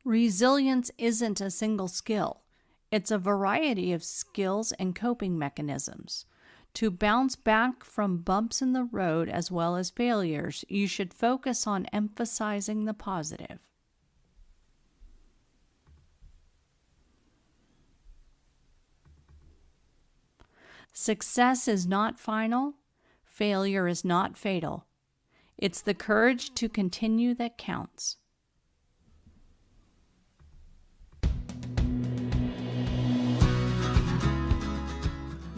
Resilience isn't a single skill. It's a variety of skills and coping mechanisms. To bounce back from bumps in the road as well as failures, you should focus on emphasizing the positive. Success is not final. Failure is not fatal. It's the courage to continue that counts.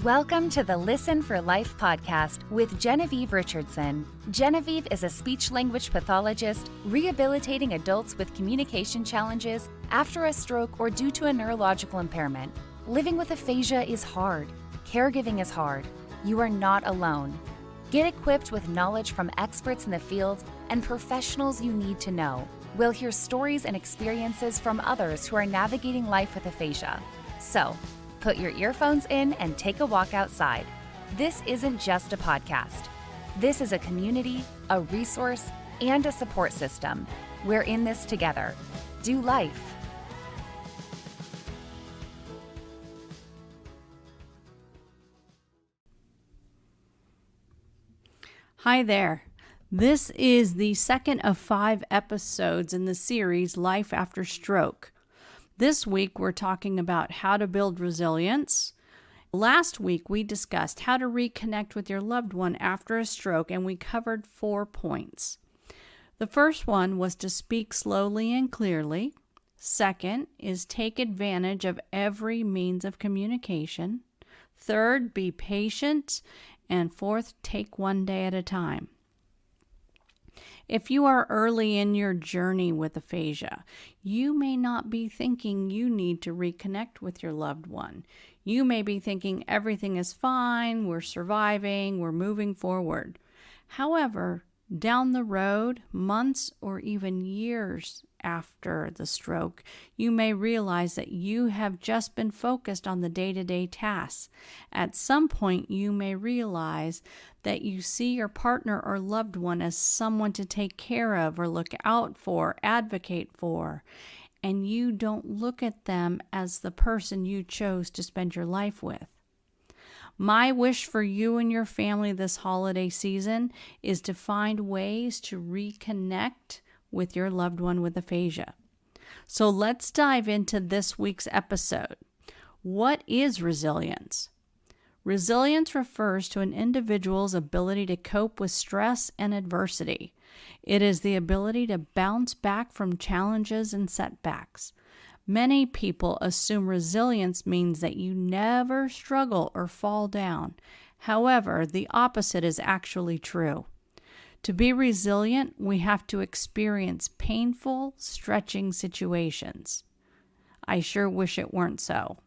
Welcome to the Listen for Life podcast with Genevieve Richardson. Genevieve is a speech-language pathologist rehabilitating adults with communication challenges after a stroke or due to a neurological impairment. Living with aphasia is hard. Caregiving is hard. You are not alone. Get equipped with knowledge from experts in the field and professionals you need to know. We'll hear stories and experiences from others who are navigating life with aphasia. So, put your earphones in and take a walk outside. This isn't just a podcast. This is a community, a resource, and a support system. We're in this together. Do life. Hi there. This is the second of 5 episodes in the series Life After Stroke. This week we're talking about how to build resilience. Last week we discussed how to reconnect with your loved one after a stroke, and we covered 4 points. The first one was to speak slowly and clearly. Second is take advantage of every means of communication. Third, be patient. And fourth, take one day at a time. If you are early in your journey with aphasia, you may not be thinking you need to reconnect with your loved one. You may be thinking everything is fine, we're surviving, we're moving forward. However, down the road, months or even years after the stroke, you may realize that you have just been focused on the day-to-day tasks. At some point, you may realize that you see your partner or loved one as someone to take care of or look out for, advocate for, and you don't look at them as the person you chose to spend your life with. My wish for you and your family this holiday season is to find ways to reconnect with your loved one with aphasia. So let's dive into this week's episode. What is resilience? Resilience refers to an individual's ability to cope with stress and adversity. It is the ability to bounce back from challenges and setbacks. Many people assume resilience means that you never struggle or fall down. However, the opposite is actually true. To be resilient, we have to experience painful, stretching situations. I sure wish it weren't so.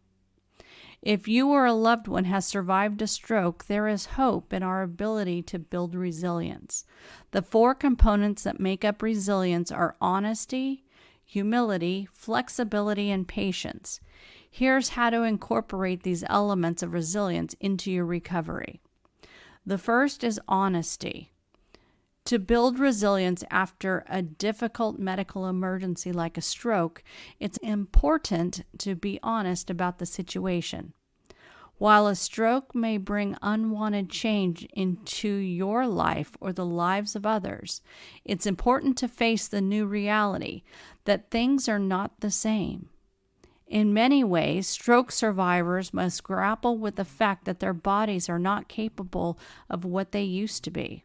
If you or a loved one has survived a stroke, there is hope in our ability to build resilience. The 4 components that make up resilience are honesty, humility, flexibility, and patience. Here's how to incorporate these elements of resilience into your recovery. The first is honesty. To build resilience after a difficult medical emergency like a stroke, it's important to be honest about the situation. While a stroke may bring unwanted change into your life or the lives of others, it's important to face the new reality that things are not the same. In many ways, stroke survivors must grapple with the fact that their bodies are not capable of what they used to be.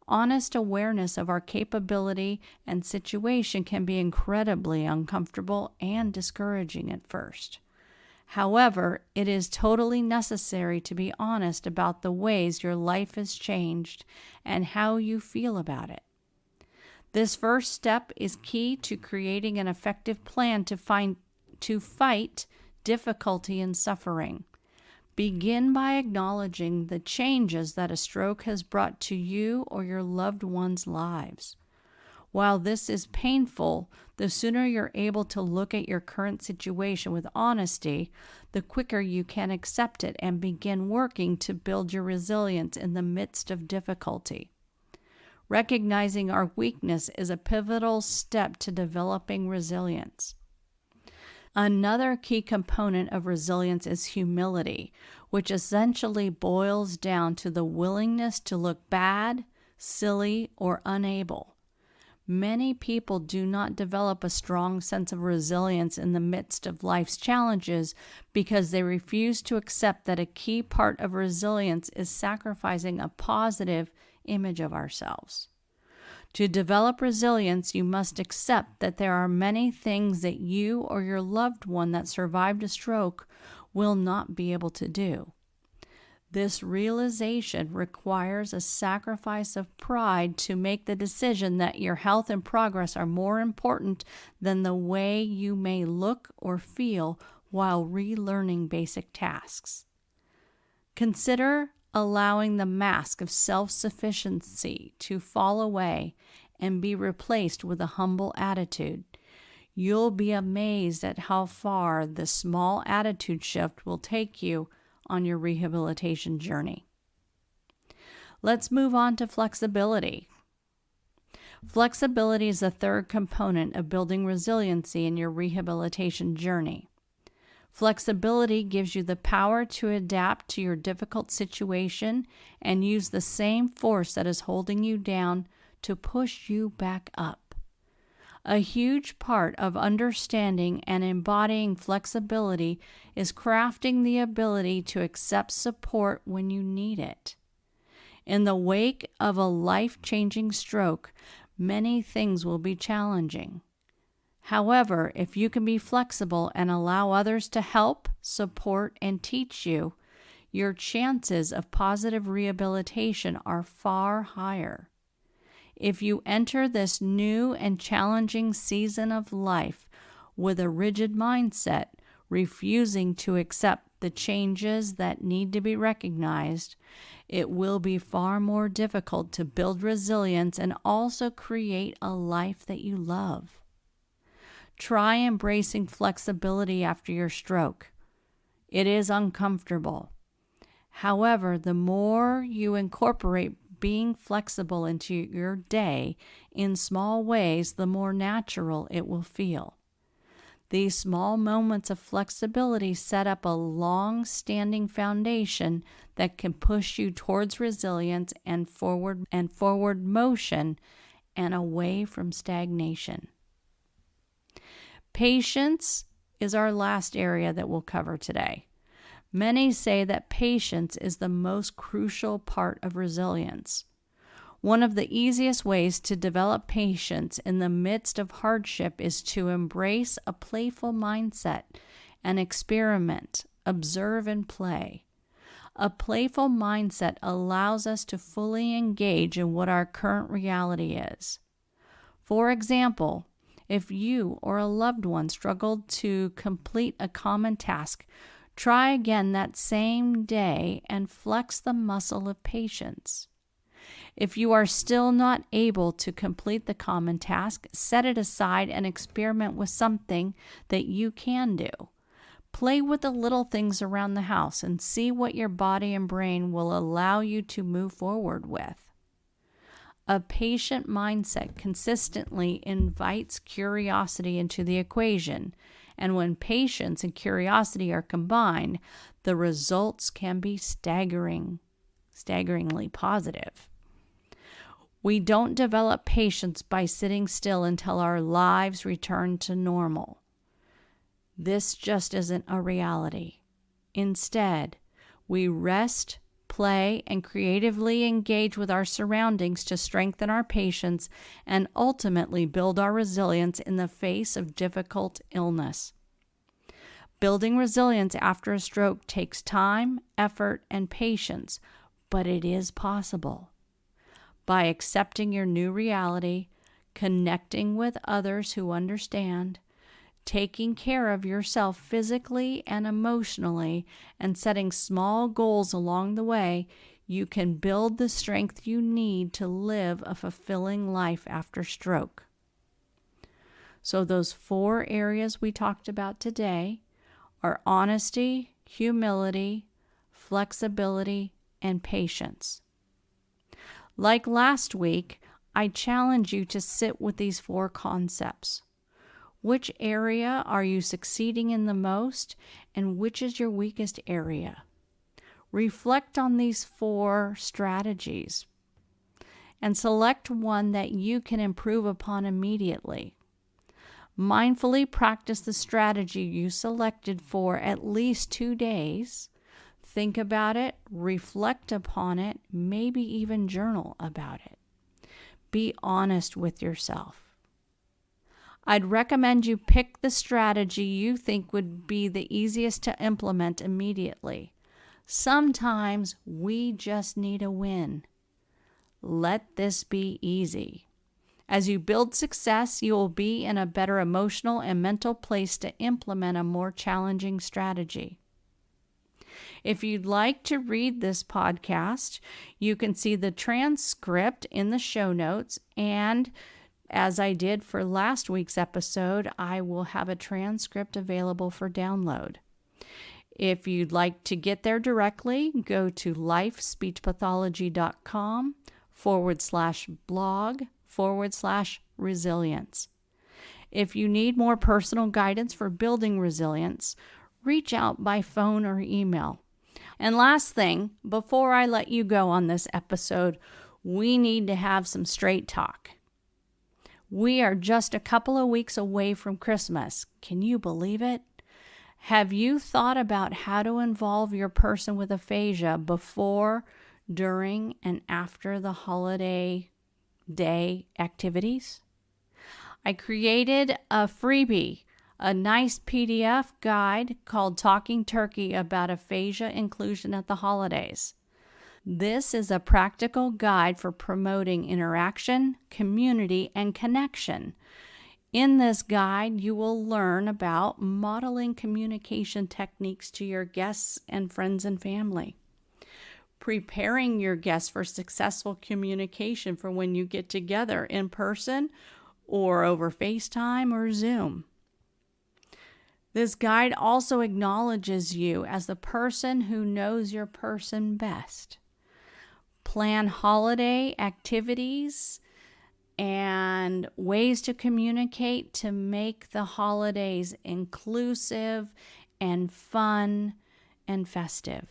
Honest awareness of our capability and situation can be incredibly uncomfortable and discouraging at first. However, it is totally necessary to be honest about the ways your life has changed and how you feel about it. This first step is key to creating an effective plan to fight difficulty and suffering. Begin by acknowledging the changes that a stroke has brought to you or your loved ones' lives. While this is painful, the sooner you're able to look at your current situation with honesty, the quicker you can accept it and begin working to build your resilience in the midst of difficulty. Recognizing our weakness is a pivotal step to developing resilience. Another key component of resilience is humility, which essentially boils down to the willingness to look bad, silly, or unable. Many people do not develop a strong sense of resilience in the midst of life's challenges because they refuse to accept that a key part of resilience is sacrificing a positive image of ourselves. To develop resilience, you must accept that there are many things that you or your loved one that survived a stroke will not be able to do. This realization requires a sacrifice of pride to make the decision that your health and progress are more important than the way you may look or feel while relearning basic tasks. Consider allowing the mask of self-sufficiency to fall away and be replaced with a humble attitude. You'll be amazed at how far this small attitude shift will take you on your rehabilitation journey. Let's move on to flexibility. Flexibility is the third component of building resiliency in your rehabilitation journey. Flexibility gives you the power to adapt to your difficult situation and use the same force that is holding you down to push you back up. A huge part of understanding and embodying flexibility is crafting the ability to accept support when you need it. In the wake of a life-changing stroke, many things will be challenging. However, if you can be flexible and allow others to help, support, and teach you, your chances of positive rehabilitation are far higher. If you enter this new and challenging season of life with a rigid mindset, refusing to accept the changes that need to be recognized, it will be far more difficult to build resilience and also create a life that you love. Try embracing flexibility after your stroke. It is uncomfortable. However, the more you incorporate being flexible into your day in small ways, the more natural it will feel. These small moments of flexibility set up a long-standing foundation that can push you towards resilience and forward motion and away from stagnation. Patience is our last area that we'll cover today. Many say that patience is the most crucial part of resilience. One of the easiest ways to develop patience in the midst of hardship is to embrace a playful mindset and experiment, observe, and play. A playful mindset allows us to fully engage in what our current reality is. For example, if you or a loved one struggled to complete a common task, try again that same day and flex the muscle of patience. If you are still not able to complete the common task, set it aside and experiment with something that you can do. Play with the little things around the house and see what your body and brain will allow you to move forward with. A patient mindset consistently invites curiosity into the equation, and when patience and curiosity are combined, the results can be staggeringly positive. We don't develop patience by sitting still until our lives return to normal. This just isn't a reality. Instead, we rest, play, and creatively engage with our surroundings to strengthen our patience and ultimately build our resilience in the face of difficult illness. Building resilience after a stroke takes time, effort, and patience, but it is possible. By accepting your new reality, connecting with others who understand, taking care of yourself physically and emotionally, and setting small goals along the way, you can build the strength you need to live a fulfilling life after stroke. So those 4 areas we talked about today are honesty, humility, flexibility, and patience. Like last week, I challenge you to sit with these 4 concepts. Which area are you succeeding in the most, and which is your weakest area? Reflect on these 4 strategies and select one that you can improve upon immediately. Mindfully practice the strategy you selected for at least 2 days. Think about it, reflect upon it, maybe even journal about it. Be honest with yourself. I'd recommend you pick the strategy you think would be the easiest to implement immediately. Sometimes we just need a win. Let this be easy. As you build success, you will be in a better emotional and mental place to implement a more challenging strategy. If you'd like to read this podcast, you can see the transcript in the show notes, and as I did for last week's episode, I will have a transcript available for download. If you'd like to get there directly, go to lifespeechpathology.com/blog/resilience. If you need more personal guidance for building resilience, reach out by phone or email. And last thing, before I let you go on this episode, we need to have some straight talk. We are just a couple of weeks away from Christmas. Can you believe it? Have you thought about how to involve your person with aphasia before, during, and after the holiday day activities? I created a freebie, a nice PDF guide called Talking Turkey about aphasia inclusion at the holidays. This is a practical guide for promoting interaction, community, and connection. In this guide, you will learn about modeling communication techniques to your guests and friends and family, preparing your guests for successful communication for when you get together in person or over FaceTime or Zoom. This guide also acknowledges you as the person who knows your person best. Plan holiday activities and ways to communicate to make the holidays inclusive and fun and festive.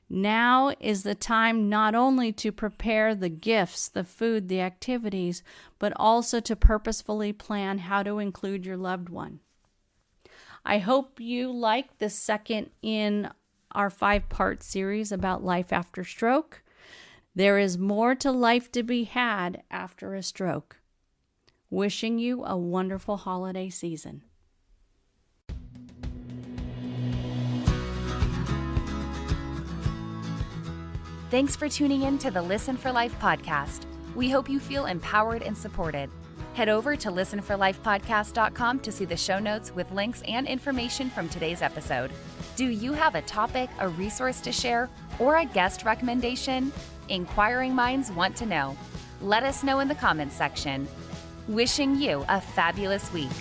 Now is the time not only to prepare the gifts, the food, the activities, but also to purposefully plan how to include your loved one. I hope you like the second in our 5-part series about life after stroke. There is more to life to be had after a stroke. Wishing you a wonderful holiday season. Thanks for tuning in to the Listen for Life podcast. We hope you feel empowered and supported. Head over to listenforlifepodcast.com to see the show notes with links and information from today's episode. Do you have a topic, a resource to share, or a guest recommendation? Inquiring minds want to know. Let us know in the comments section. Wishing you a fabulous week.